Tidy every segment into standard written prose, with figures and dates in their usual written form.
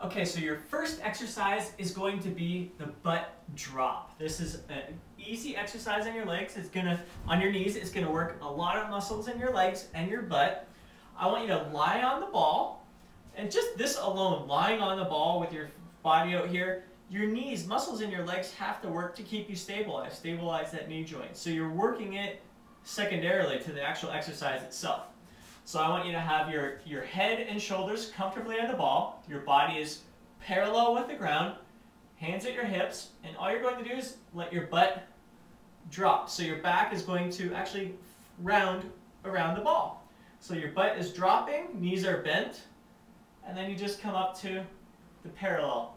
Okay, so your first exercise is going to be the butt drop. This is an easy exercise on your legs. On your knees. It's gonna work a lot of muscles in your legs and your butt. I want you to lie on the ball, and just this alone, lying on the ball with your body out here, your knees, muscles in your legs have to work to keep you stabilize that knee joint. So you're working it secondarily to the actual exercise itself. So I want you to have your head and shoulders comfortably on the ball. Your body is parallel with the ground, hands at your hips, and all you're going to do is let your butt drop. So your back is going to actually round around the ball. So your butt is dropping, knees are bent, and then you just come up to the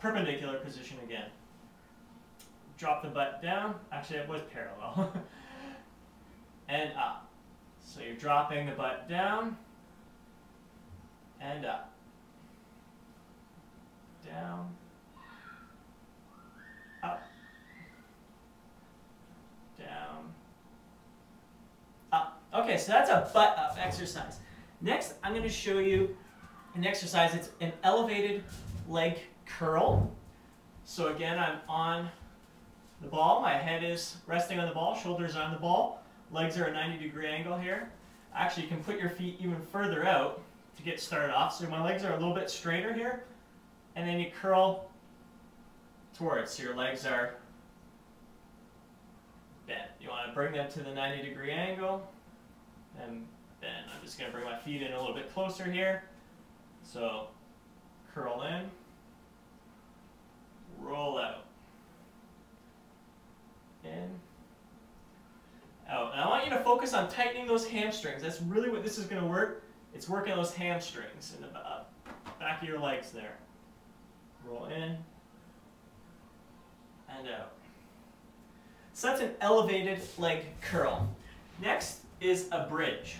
perpendicular position again. Drop the butt down. Actually, it was parallel. And up. So you're dropping the butt down and up. Down, up, down, up. Okay, so that's a butt up exercise. Next, I'm going to show you an exercise. It's an elevated leg curl. So again, I'm on the ball. My head is resting on the ball, shoulders on the ball. Legs are a 90-degree angle here. Actually, you can put your feet even further out to get started off. So my legs are a little bit straighter here. And then you curl towards. So your legs are bent. You want to bring them to the 90-degree angle. And bend. I'm just going to bring my feet in a little bit closer here. So curl in. Roll out. In. Out. And I want you to focus on tightening those hamstrings. That's really what this is going to work. It's working those hamstrings in the back of your legs there. Roll in and out. So that's an elevated leg curl. Next is a bridge.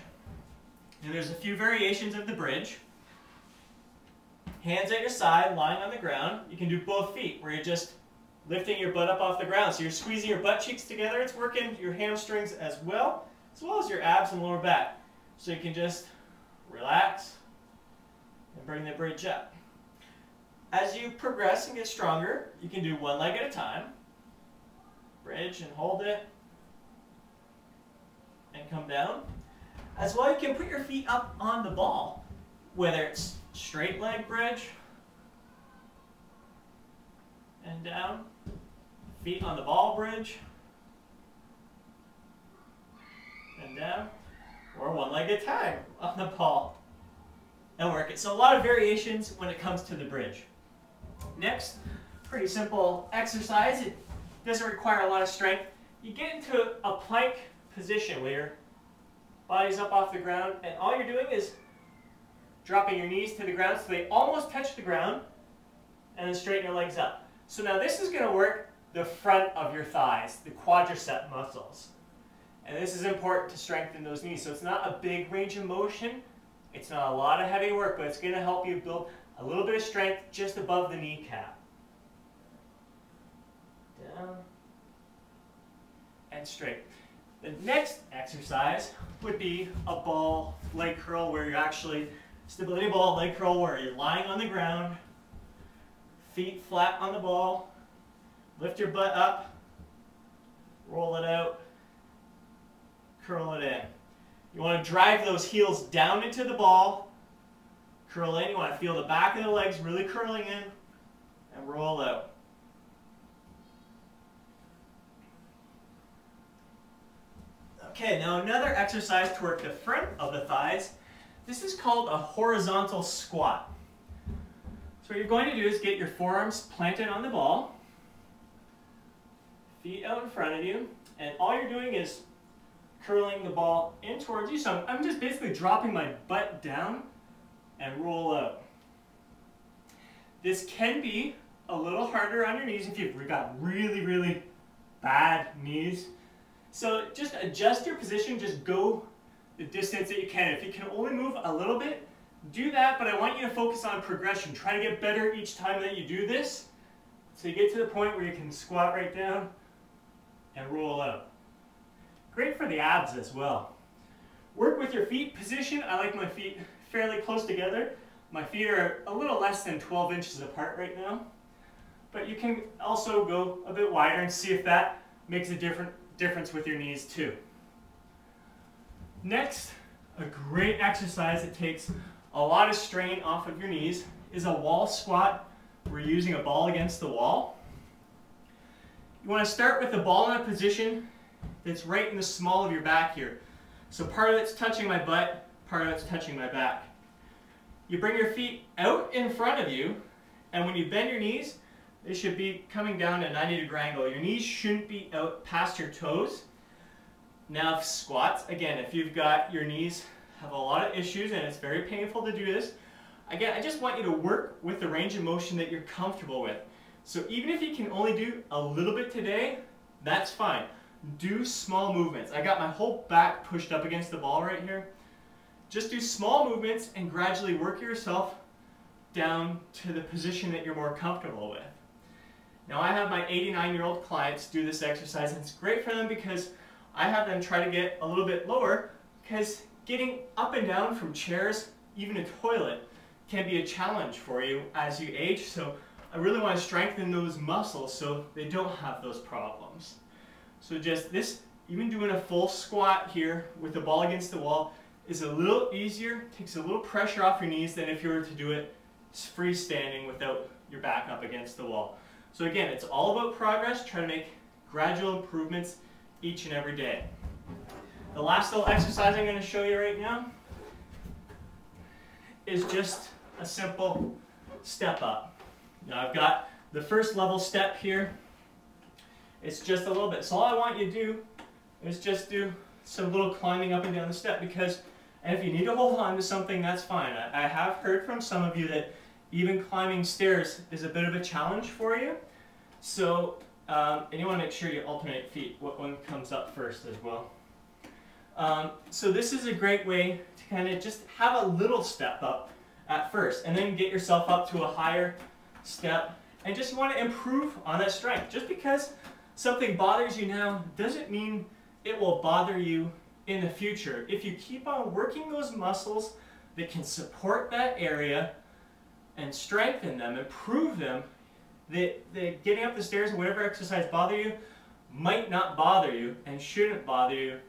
And there's a few variations of the bridge. Hands at your side, lying on the ground. You can do both feet, where you're just lifting your butt up off the ground. So you're squeezing your butt cheeks together. It's working your hamstrings as well as your abs and lower back. So you can just relax and bring the bridge up. As you progress and get stronger, you can do one leg at a time. Bridge and hold it. And come down. As well, you can put your feet up on the ball, whether it's straight leg bridge and down, feet on the ball bridge and down, or one leg at a time on the ball and work it. So a lot of variations when it comes to the bridge. Next, pretty simple exercise. It doesn't require a lot of strength. You get into a plank position where your body's up off the ground, and all you're doing is dropping your knees to the ground so they almost touch the ground, and then straighten your legs up. So now this is going to work the front of your thighs, the quadricep muscles. And this is important to strengthen those knees. So it's not a big range of motion. It's not a lot of heavy work, but it's going to help you build a little bit of strength just above the kneecap. Down and straight. The next exercise would be a ball leg curl, where you're actually stability ball leg curl, where you're lying on the ground, feet flat on the ball, lift your butt up, roll it out, curl it in. You want to drive those heels down into the ball, curl in. You want to feel the back of the legs really curling in, and roll out. Okay, now another exercise to work the front of the thighs. This is called a horizontal squat. So what you're going to do is get your forearms planted on the ball, feet out in front of you, and all you're doing is curling the ball in towards you. So I'm just basically dropping my butt down and roll out. This can be a little harder on your knees if you've got really, really bad knees. So just adjust your position, just go the distance that you can. If you can only move a little bit, do that, but I want you to focus on progression. Try to get better each time that you do this, so you get to the point where you can squat right down and roll out. Great for the abs as well. Work with your feet position. I like my feet fairly close together. My feet are a little less than 12 inches apart right now, but you can also go a bit wider and see if that makes a difference with your knees too. Next, a great exercise that takes a lot of strain off of your knees is a wall squat. We're using a ball against the wall. You want to start with the ball in a position that's right in the small of your back here. So part of it's touching my butt, part of it's touching my back. You bring your feet out in front of you, and when you bend your knees, they should be coming down at a 90-degree angle. Your knees shouldn't be out past your toes. Now squats, again, if you've got your knees have a lot of issues and it's very painful to do this, again, I just want you to work with the range of motion that you're comfortable with. So even if you can only do a little bit today, that's fine. Do small movements. I got my whole back pushed up against the ball right here. Just do small movements and gradually work yourself down to the position that you're more comfortable with. Now I have my 89-year-old clients do this exercise, and it's great for them because I have them try to get a little bit lower, because getting up and down from chairs, even a toilet, can be a challenge for you as you age. So I really want to strengthen those muscles so they don't have those problems. So just this, even doing a full squat here with the ball against the wall is a little easier, takes a little pressure off your knees than if you were to do it freestanding without your back up against the wall. So again, it's all about progress, trying to make gradual improvements each and every day. The last little exercise I'm going to show you right now is just a simple step up. Now I've got the first level step here. It's just a little bit. So all I want you to do is just do some little climbing up and down the step, because, and if you need to hold on to something, that's fine. I have heard from some of you that even climbing stairs is a bit of a challenge for you. So, and you want to make sure you alternate feet. What one comes up first as well. So this is a great way to kind of just have a little step up at first, and then get yourself up to a higher step, and just want to improve on that strength. Just because something bothers you now doesn't mean it will bother you in the future. If you keep on working those muscles that can support that area and strengthen them, improve them, that getting up the stairs or whatever exercise bother you might not bother you and shouldn't bother you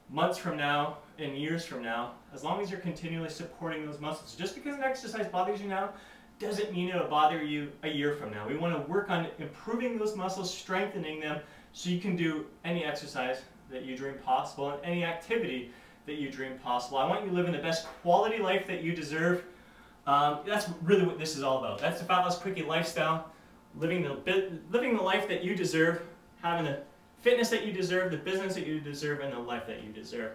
months from now and years from now, as long as you're continually supporting those muscles. Just because an exercise bothers you now doesn't mean it'll bother you a year from now. We want to work on improving those muscles, strengthening them, so you can do any exercise that you dream possible and any activity that you dream possible. I want you living the best quality life that you deserve. That's really what this is all about. That's the Fat Loss Quickie lifestyle, living the life that you deserve, having the fitness that you deserve, the business that you deserve, and the life that you deserve.